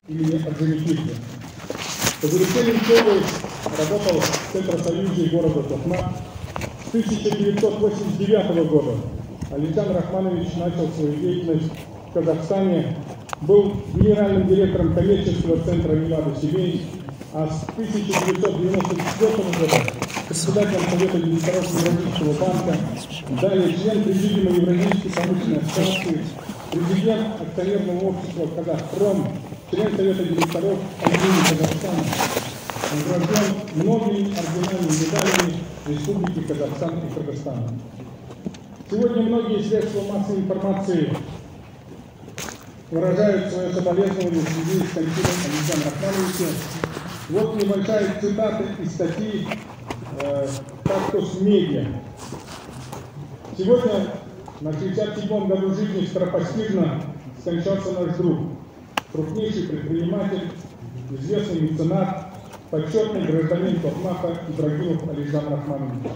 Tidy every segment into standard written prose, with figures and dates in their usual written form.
Имени Орджоникидзе. По завещанию Чолы работал в Центросоюзе города Токмак. С 1989 года Алиджан Рахманович начал свою деятельность в Казахстане, был генеральным директором коммерческого центра «Милада-Сибирь», а с 1994 года председателем Совета директоров Евразийского банка, далее член президиума Евразийской промышленной ассоциации, президент акционерного общества «Казахпром», член Совета директоров Альбини Казахстана, награжден многими орденами и медалями Республики Казахстан и Кыргызстана. Сегодня многие средства массовой информации выражают свое соболезнование в связи с кончиной Алиджана Рахмановича. Вот небольшая цитата из статьи «Кактус Медиа». Сегодня, на 67-м году жизни, скоропостижно скончался наш друг, крупнейший предприниматель, известный меценат, почетный гражданин Токмака Ибрагимов Алиджан Рахманович.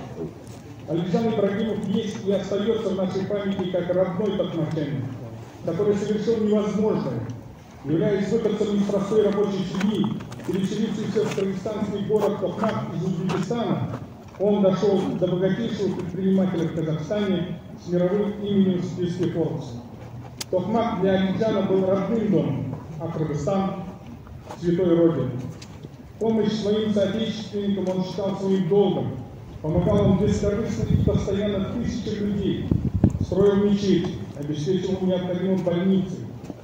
Алиджан Ибрагимов есть и остается в нашей памяти как родной токмачанин, который совершил невозможное, являясь выходцем из простой рабочей семьи, переселившийся в кыргызстанский город Токмак из Узбекистана. Он дошел до богатейшего предпринимателя в Казахстане с мировым именем в списке Forbes. Токмак для Алиджана был родным домом, а Кыргызстан – святой родиной. Помощь своим соотечественникам он считал своим долгом. Помогал он бескорыстно и постоянно тысячам людей. Строил мечети, обеспечивал необходимым больницы,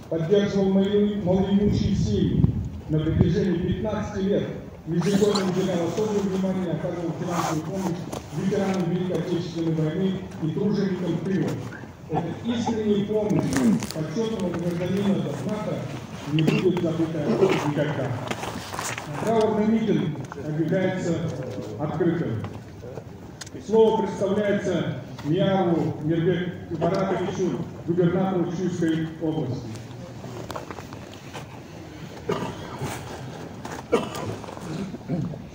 поддерживал малоимущие семьи. На протяжении 15 лет ежегодно уделял особое внимание, оказывал финансовую помощь ветеранам Великой Отечественной войны и труженикам тыла. Эта искренняя помощь почетного гражданина Токмака не будет забыта никогда. Траурный митинг объявляется открытым. Слово представляется Мияру Мирбеку Баратовичу, губернатору Чуйской области.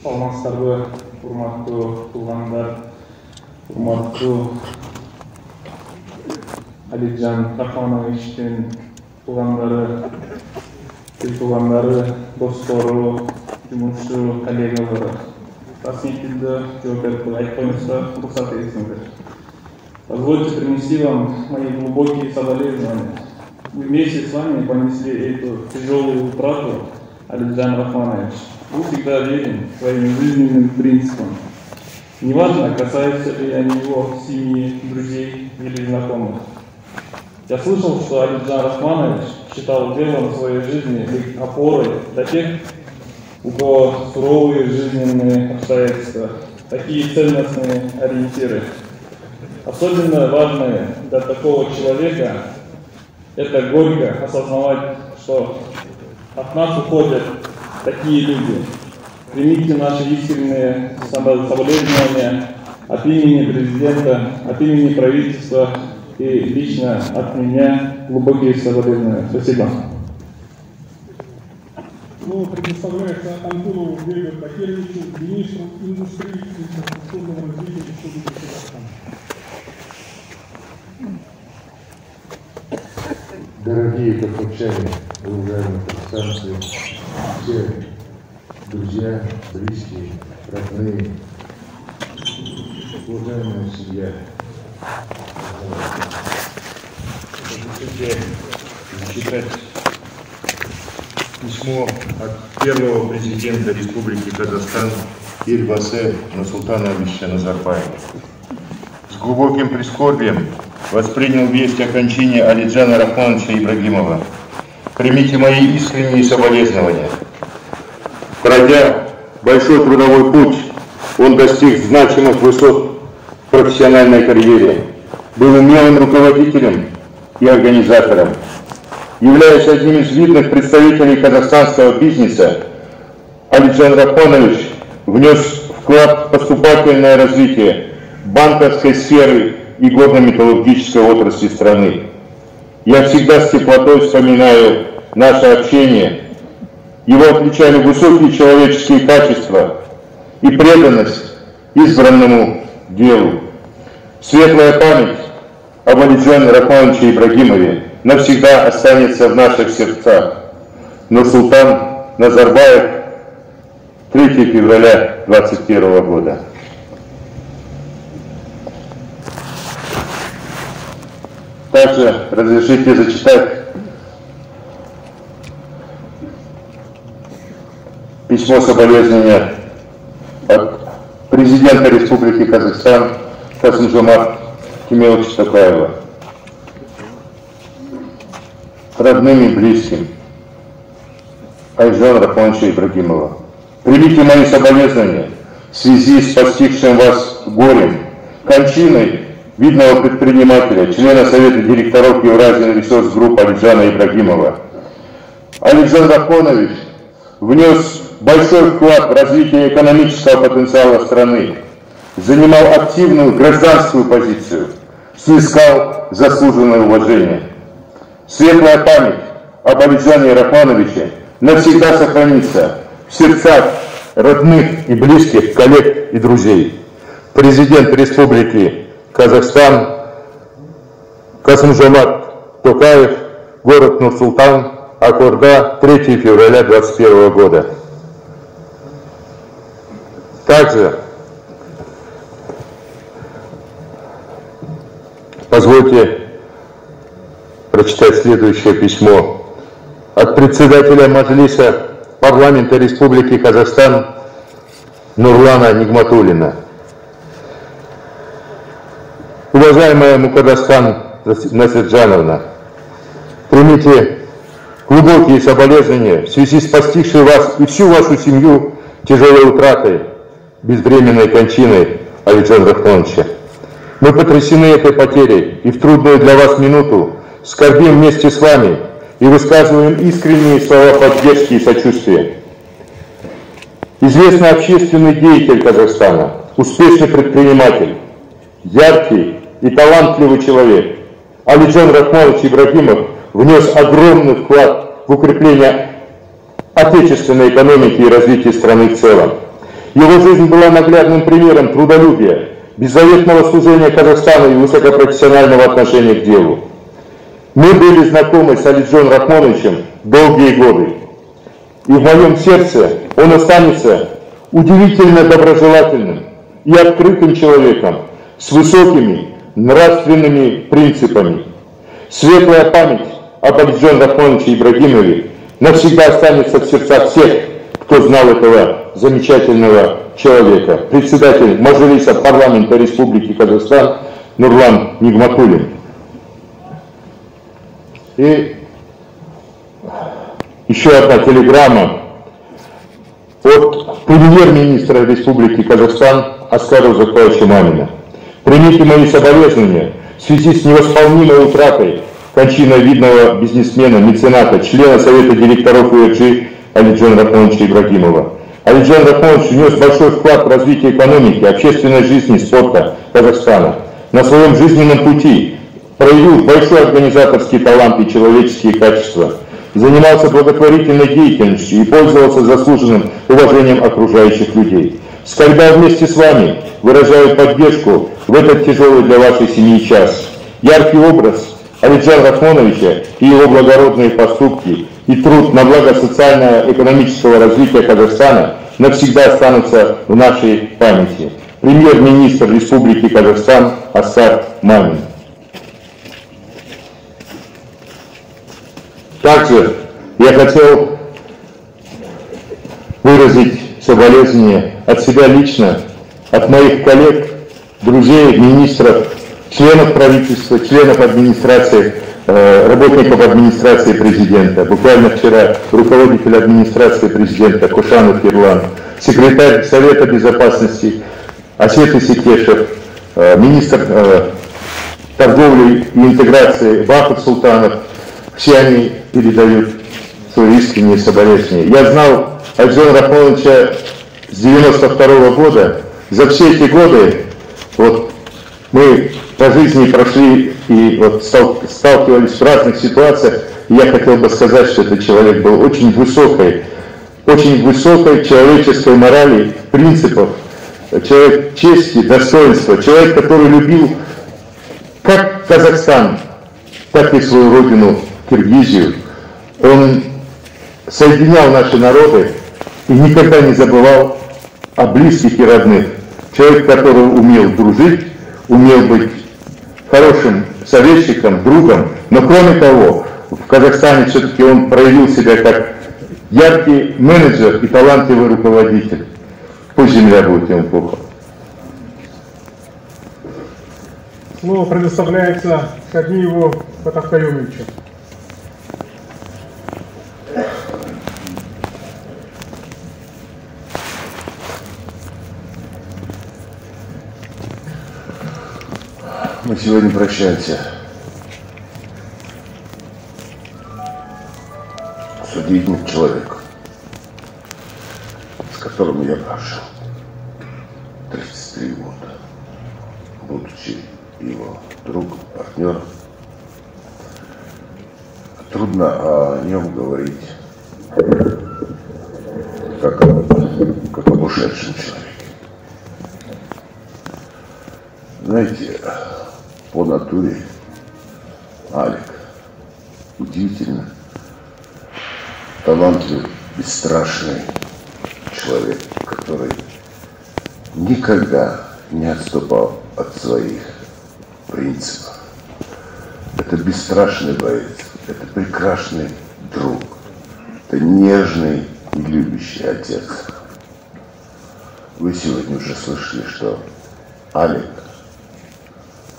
Саламатсыздарбы, урматтуу туугандар, урматтуу Алиджан Рахмановичтин туугандары, достору, жумушчу, коллегалары. Расмитилді жооп берип айтпайымызда рұқсат етсеңдер. Позвольте принести вам мои глубокие соболезнования. Мы вместе с вами понесли эту тяжелую утрату, Алиджан Рахманович. Вы всегда верен своим жизненным принципам. Неважно, касаются ли они его семьи, друзей или знакомых. Я слышал, что Алиджан Рахманович считал делом своей жизни быть опорой для тех, у кого суровые жизненные обстоятельства, такие ценностные ориентиры. Особенно важное для такого человека – это горько осознавать, что от нас уходят такие люди. Примите наши искренние соболезнования от имени президента, от имени правительства и лично от меня глубокие соболезнования. Спасибо. Слово предоставляется Анкулову Григорию Бакировичу, министру индустрии и инфраструктурного развития Республики Казахстан. Дорогие подпольчане, уважаемые казахстанцы, все друзья, близкие, родные, уважаемая семья, разрешите зачитать письмо от первого президента Республики Казахстан Елбасы Нурсултана Абишевича Назарбаева. С глубоким прискорбием воспринял весть о кончине Алиджана Рахмановича Ибрагимова. Примите мои искренние соболезнования. Пройдя большой трудовой путь, он достиг значимых высот в профессиональной карьере, был умелым руководителем и организатором. Являясь одним из видных представителей казахстанского бизнеса, Алиджан Рахманович внес вклад в поступательное развитие банковской сферы и горно-металлургической отрасли страны. Я всегда с теплотой вспоминаю наше общение. Его отличали высокие человеческие качества и преданность избранному делу. Светлая память об Алиджане Рахмановиче Ибрагимове навсегда останется в наших сердцах. Нурсултан Назарбаев, 3 февраля 2021 года. Также разрешите зачитать письмо соболезнования от президента Республики Казахстан Касым-Жомарта Кемелевича Токаева. Родным и близким Алиджана Рахмановича Ибрагимова. Примите мои соболезнования в связи с постигшим вас горем, кончиной видного предпринимателя, члена Совета директоров Евразиan Resource Group Алиджана Ибрагимова. Алиджан Рахманович внес большой вклад в развитие экономического потенциала страны, занимал активную гражданскую позицию, снискал заслуженное уважение. Светлая память об Алиджане Рахмановиче навсегда сохранится в сердцах родных и близких, коллег и друзей. Президент Республики Казахстан Касым-Жомарт Токаев, город Нур-Султан, Акорда, 3 февраля 2021 года. Также позвольте прочитать следующее письмо от председателя Маджлиса парламента Республики Казахстан Нурлана Нигматуллина. Уважаемая Мукадасхан Насирджановна, примите глубокие соболезнования в связи с постигшей вас и всю вашу семью тяжелой утратой, безвременной кончиной Алиджана Рахмановича. Мы потрясены этой потерей и в трудную для вас минуту скорбим вместе с вами и высказываем искренние слова поддержки и сочувствия. Известный общественный деятель Казахстана, успешный предприниматель, яркий и талантливый человек, Алиджан Рахманович Ибрагимов внес огромный вклад в укрепление отечественной экономики и развития страны в целом. Его жизнь была наглядным примером трудолюбия, беззаветного служения Казахстану и высокопрофессионального отношения к делу. Мы были знакомы с Алиджаном Рахмановичем долгие годы, и в моем сердце он останется удивительно доброжелательным и открытым человеком с высокими нравственными принципами. Светлая память об Алиджане Рахмановиче Ибрагимове навсегда останется в сердцах всех, кто знал этого замечательного человека. Председатель Маджлиса парламента Республики Казахстан Нурлан Нигматуллин. И еще одна телеграмма от премьер-министра Республики Казахстан Аскара Узакбаевича Мамина. Примите мои соболезнования в связи с невосполнимой утратой кончиной видного бизнесмена, мецената, члена Совета директоров УРГ Алиджана Рахмановича Ибрагимова. Алиджан Рахманович внес большой вклад в развитие экономики, общественной жизни и спорта Казахстана. На своем жизненном пути проявил большой организаторский талант и человеческие качества. занимался благотворительной деятельностью и пользовался заслуженным уважением окружающих людей. Скользя вместе с вами, выражаю поддержку в этот тяжелый для вашей семьи час. Яркий образ Алиджана Рахмоновича и его благородные поступки и труд на благо социально-экономического развития Казахстана навсегда останутся в нашей памяти. Премьер-министр Республики Казахстан Аскар Мамин. Также я хотел выразить соболезнования от себя лично, от моих коллег, друзей, министров, членов правительства, членов администрации, работников администрации президента. Буквально вчера руководитель администрации президента Кошанов Ерлан, секретарь Совета Безопасности Асет Исекешев, министр торговли и интеграции Бахыт Султанов, все они передают свои искренние соболезнования. Я знал Алиджана Рахмоновича с 92 года. За все эти годы вот, мы по жизни прошли и вот, сталкивались в разных ситуациях. И я хотел бы сказать, что этот человек был очень высокой человеческой морали, принципов, человек чести, достоинства, человек, который любил как Казахстан, так и свою родину Киргизию. Он соединял наши народы и никогда не забывал о близких и родных. Человек, который умел дружить, умел быть хорошим советчиком, другом, но кроме того, в Казахстане все-таки он проявил себя как яркий менеджер и талантливый руководитель. Пусть земля будет ему пухом. Слово предоставляется Шагиеву Фатахкаюмовичу. Мы сегодня прощаемся с удивительным человеком, с которым я прожил 33 года, будучи его другом, партнером. Трудно о нем говорить как об ушедшем человеке. Знаете, по натуре Алик удивительно талантливый, бесстрашный человек, который никогда не отступал от своих принципов. Это бесстрашный боец, это прекрасный друг, это нежный и любящий отец. Вы сегодня уже слышали, что Алик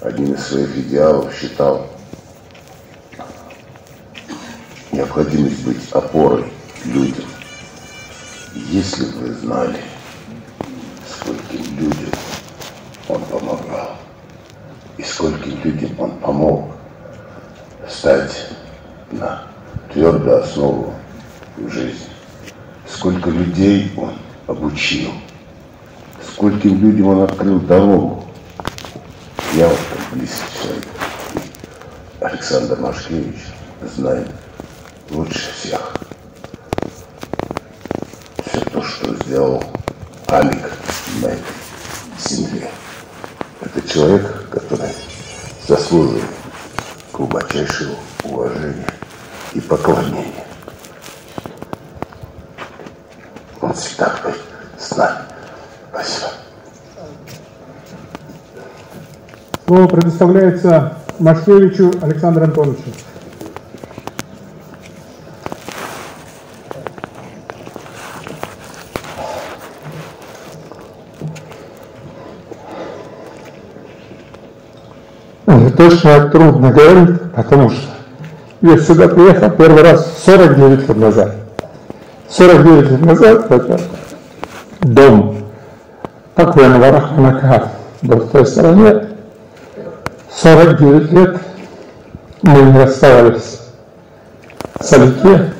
одним из своих идеалов считал необходимость быть опорой людям. Если бы вы знали, скольким людям он помогал, и скольким людям он помог встать на твердую основу в жизни, сколько людей он обучил, скольким людям он открыл дорогу. Я вот как близкий человек, Александр Машкевич, знает лучше всех все то, что сделал Алик на этой земле. Это человек, который заслуживает глубочайшего уважения и поклонения. Он всегда будет с нами. Спасибо. Слово предоставляется Машкевичу Александру Антоновичу. Мне точно трудно говорить, потому что я сюда приехал первый раз 49 лет назад. 49 лет назад это дом покойного Рахмана Каха был в той стороне. 49 лет мы не расставались с Алике,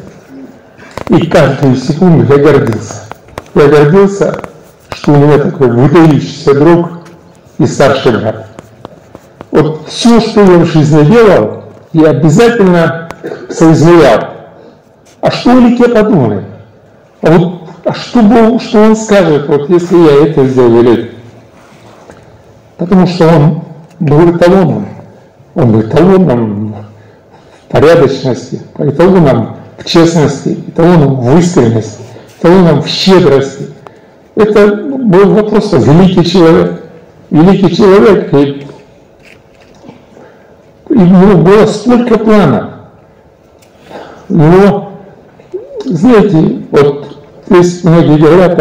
и каждую секунду я гордился. Я гордился, что у меня такой выдающийся друг и старший брат. Вот все, что я в жизни делал, я обязательно соизмерял А что Алике подумает? А что он скажет, вот если я это сделал или это? Потому что он был эталоном. Он был эталоном в порядочности, эталоном в честности, эталоном в искренности, эталоном в щедрости. Это был просто великий человек. Великий человек, и у него было столько планов. Но, знаете, вот здесь многие говорят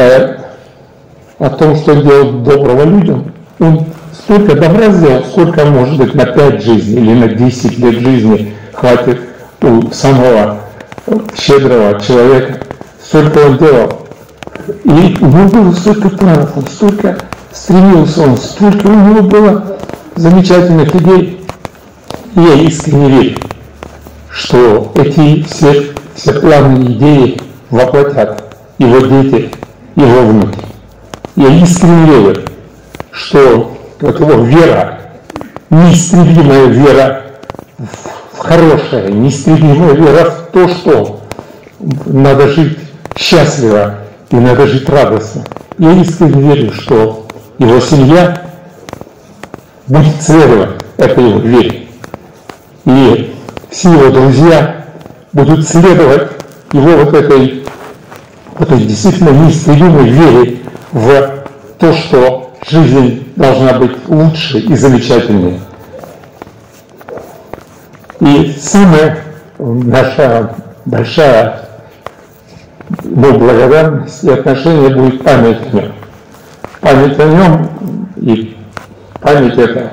о том, что он делал доброго людям. Он столько добра сделал, сколько, может быть, на 5 жизней или на 10 лет жизни хватит у самого щедрого человека. Столько он делал. И у него было столько планов, он столько стремился, он столько у него было замечательных идей. И я искренне верю, что эти все планы и идеи воплотят его дети, его внуки. Я искренне верю, что вот его вера, неистребимая вера в хорошее, неистребимая вера в то, что надо жить счастливо и надо жить радостно. Я искренне верю, что его семья будет следовать этой его вере. И все его друзья будут следовать его вот этой действительно неистребимой вере в то, что жизнь должна быть лучше и замечательнее. И самая наша большая благодарность и отношение будет память о нем. Память о нем, и память эта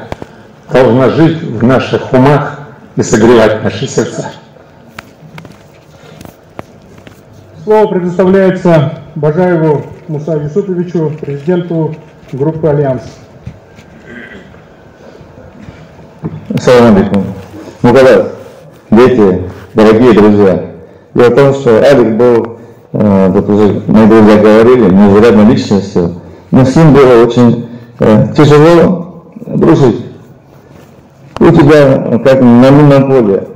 должна жить в наших умах и согревать наши сердца. Слово предоставляется Бажаеву Муса Юсуповичу, президенту группы «Альянс». Ассаламу алейкум. Мукаддас, дети, дорогие друзья. Дело в том, что Алик был, тут уже мои друзья говорили, невероятной личностью, но с ним было очень тяжело дружить. У тебя, как на минном поле,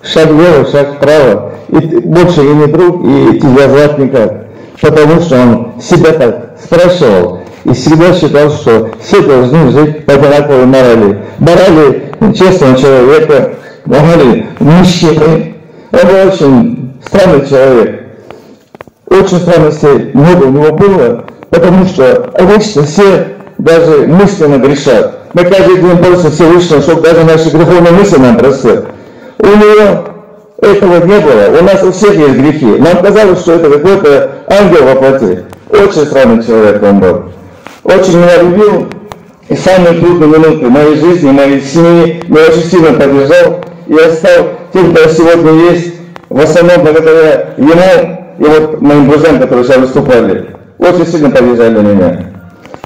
шаг влево, шаг вправо, и ты больше и не друг, и тебя звать никак. Потому что он себя так спрашивал и всегда считал, что все должны жить по одинаковой морали. Морали честного человека, морали мужчины. Он был очень странный человек. Очень странностей много у него было, потому что обычно все даже мысленно грешат. Мы каждый день просим Всевышнего, чтобы даже наши греховные мысли нам простил. У него этого не было. У нас у всех есть грехи. Нам казалось, что это какой-то ангел во плоти. Очень странный человек он был. Очень меня любил. И самые трудные минуты моей жизни, моей семьи меня очень сильно поддержал. И я стал тем, кто сегодня есть, в основном благодаря ему и вот моим друзьям, которые сейчас выступали. Очень сильно поддержали меня.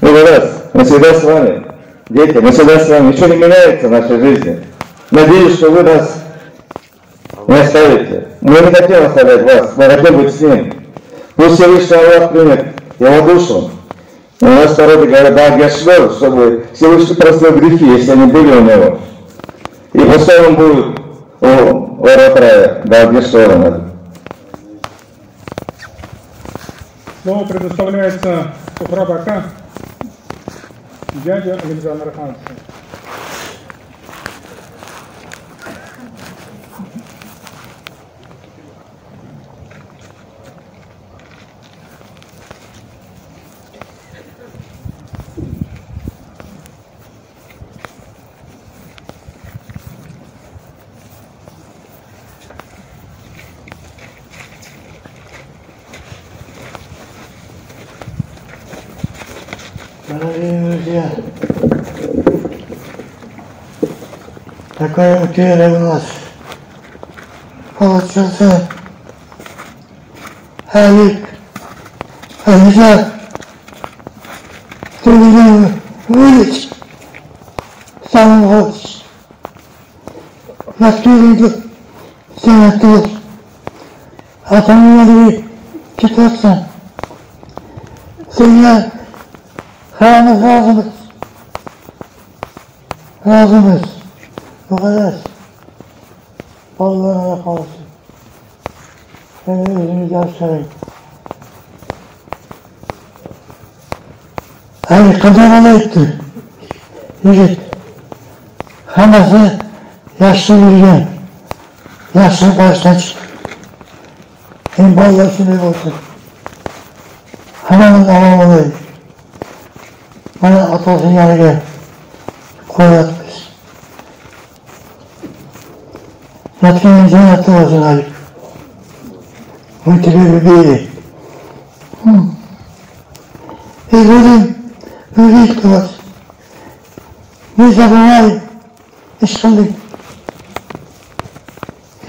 Много раз. Мы всегда с вами. Дети, мы всегда с вами. Ничего не меняется в нашей жизни. Надеюсь, что вы нас не оставите. Мы не хотим оставлять вас. Мы хотим быть с ним. Пусть Всевышний Аллах примет его душу. У нас народы говорят, да, Гешвер, чтобы Всевышний простил грехи, если они были у него. И пускай он будет у ворот рая, да, Гешвера. Слово предоставляется Сухрабака, дядя Александра Ханса. Дорогие друзья, такой утеря у нас получился Алик. Ализа, ты меня вылечь сам хочешь. Я впереди санаторий, а там могли читаться. Семья Храна разумыз, Мукаддас, Аллах халқы. Özümüzü alçalayın. Ali kadar etti. Yigit. Hammasi yaxshi yurgan. Yaxshi boshdan chiqdi. Endi bolalar shunday bo'lsin. Hammamiz omon bo'laylik. Mana otasining yoniga qo'yapmiz. Yotgan jannatda bo'lsin Ali. O'tirib yuraylik. O'zim o'zim qilamiz. Ne zaman iş kıldık.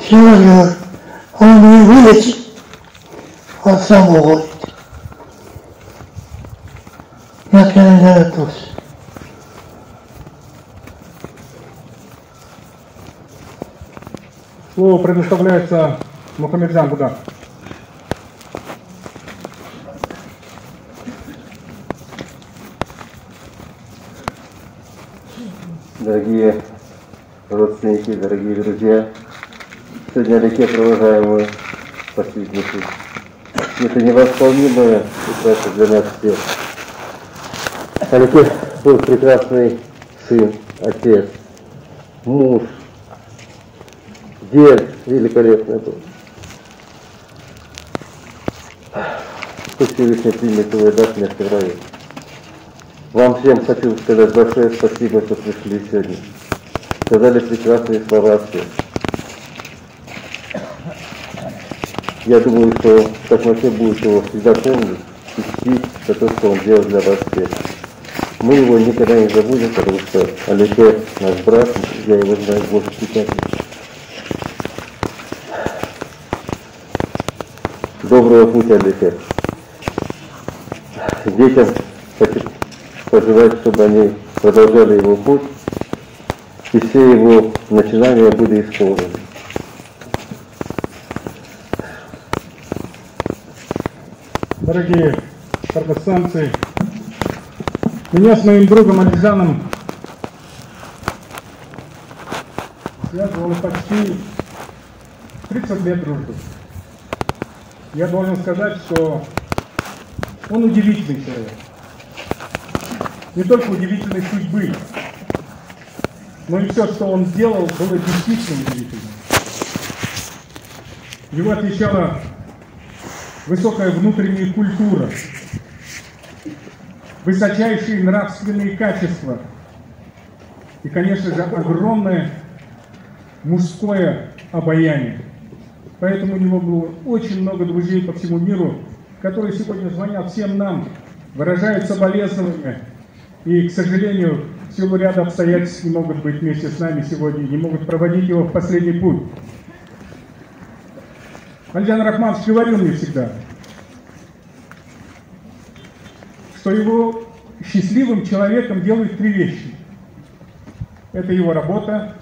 İşimiz yok. Ama beni böyle atsam oğul. Yakın cennet olsun. Слово предоставляется Мухаммеджан Будан. Дорогие родственники, дорогие друзья, сегодня реке провожаем мы посвятницу. Это невосполнимая утрата для нас всех. Алике был прекрасный сын, отец, муж, дед великолепный был. Пусть Всевышний примет его и даст мне в раю. Вам всем хочу сказать большое спасибо, что пришли сегодня. Сказали прекрасные слова все. Я думаю, что так вообще будет его всегда помнить и чтить за то, что он делал для вас всех. Мы его никогда не забудем, потому что Алике наш брат, я его знаю больше 5 лет. Доброго пути, Алике. Детям хочу пожелать, чтобы они продолжали его путь, и все его начинания были исполнены. Дорогие кыргызстанцы, меня с моим другом Алижаном связывало почти 30 лет дружбы. Я должен сказать, что он удивительный человек. Не только удивительной судьбы, но и все, что он сделал, было действительно удивительным. Его отличала высокая внутренняя культура, высочайшие нравственные качества и, конечно же, огромное мужское обаяние. Поэтому у него было очень много друзей по всему миру, которые сегодня звонят всем нам, выражают соболезнования и, к сожалению, в силу ряда обстоятельств не могут быть вместе с нами сегодня, не могут проводить его в последний путь. Алиджан Рахманович говорил мне всегда, что его счастливым человеком делают 3 вещи. Это его работа,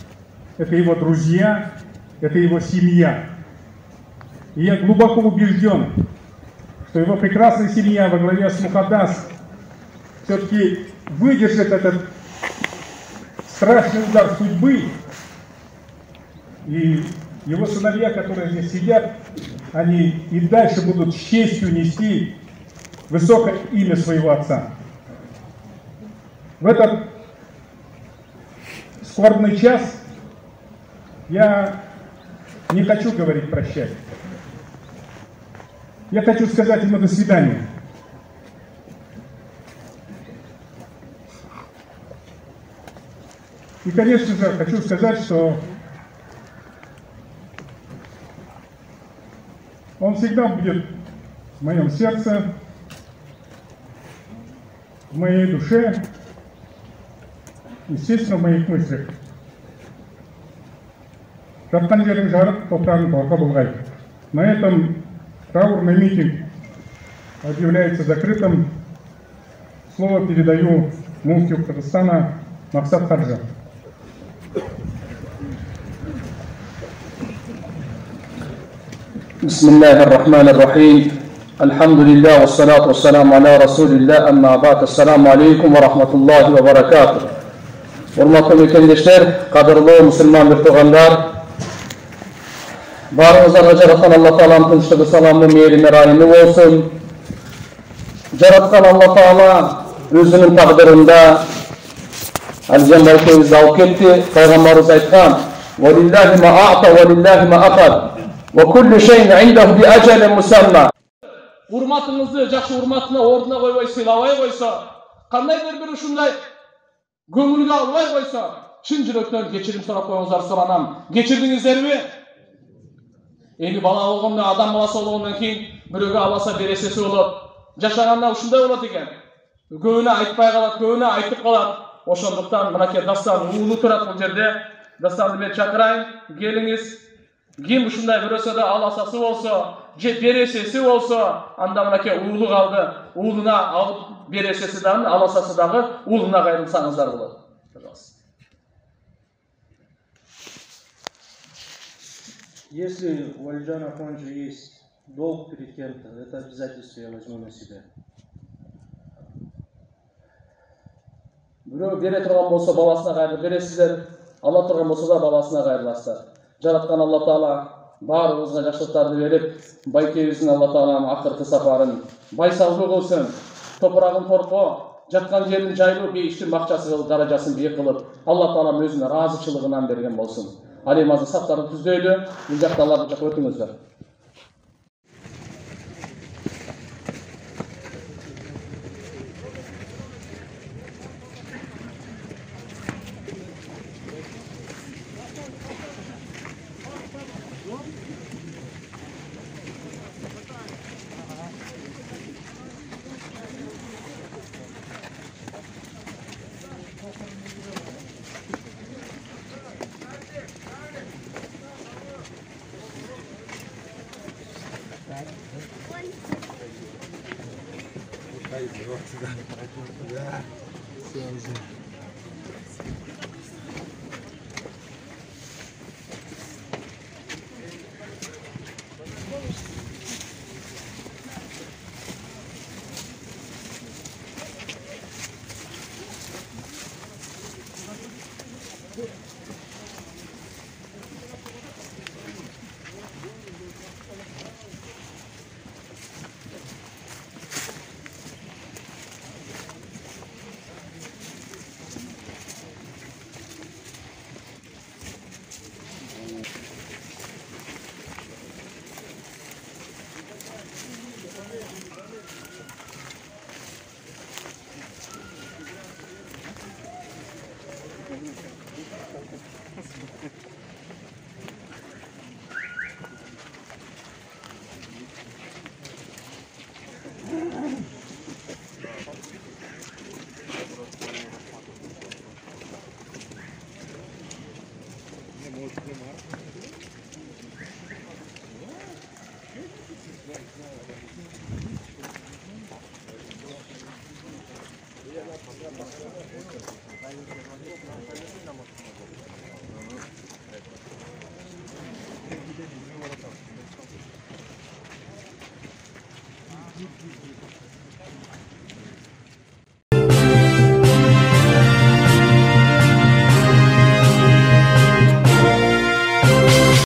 это его друзья, это его семья. И я глубоко убежден, что его прекрасная семья во главе с Мухаддас все-таки выдержит этот страшный удар судьбы, и его сыновья, которые здесь сидят, они и дальше будут с честью нести высокое имя своего отца. В этот скорбный час я не хочу говорить прощай. Я хочу сказать ему до свидания. И, конечно же, хочу сказать, что он всегда будет в моем сердце, в моей душе, естественно, в моих мыслях. На этом траурный митинг объявляется закрытым. Слово передаю муфтию Кыргызстана Максат Хаджа. بسم الله الرحمن الرحيم الحمد لله والصلاة والسلام على رسول الله أما بعد السلام عليكم ورحمة الله وبركاته. Hurmatly mekendeshler, qadrli musulmon bir to'g'anlar, Barımızlarga жараткан Алла Тааланын тынчтыгы, саламы, мээрими, райымы болсун. Жараткан Алла Таала өзүнүн тагдырында Алжан байкебизди алып кетти. Пайгамбарыбыз айткан: "Валиллахи ма а'та, валиллахи ма ахад, ва куллу шейин индаху би ажалин мусамма." Урматыңызды жакшы урматына ордуна койбой сыйлабай койсо, кандайдыр бир ушундай көңүлгө албай койсо, чын жүрөктөн кечирим сурап коюңуздар, суранам. Кечирдиңиздерби? Эми бала болгондо, адам баласы болгондон кийин бирөөгө аласа бересеси болот. Жашаганда ушундай болот экен. Көбүнө айтпай калат, көбүнө айтып калат. Ошондуктан мынакей Дастан уулу турат бул жерде. Дастанды мен чакырайын, келиңиз. Ким ушундай бирөөсү да аласасы болсо, же бересеси болсо, анда мынакей уулу калды. Уулуна алып бересеси дагы, аласасы дагы уулуна кайрылсаңыздар болот. Если у Алиджана Ахмадовича есть долг перед кем-то, это обязательство я возьму на себя. Бирөө бере турган болсо баласына кайрылып бересиздер, ала турган болсо да баласына кайрыласыздар. Жараткан Алла Таала баарыбызга жакшылыктарды берип, байкебиздин Алла Тааланын акыркы сапарын байсалдуу кылсын, топурагын торко, жаткан жерин жайлуу, бейиштин бакчасы кылып, даражасын бийик кылып, Алла Таала өзүнүн ыраазычылыгынан берген болсун. Алимазы саптарды түздөйлү, бул жакта аларды жак өтүңүздөр. Gracias.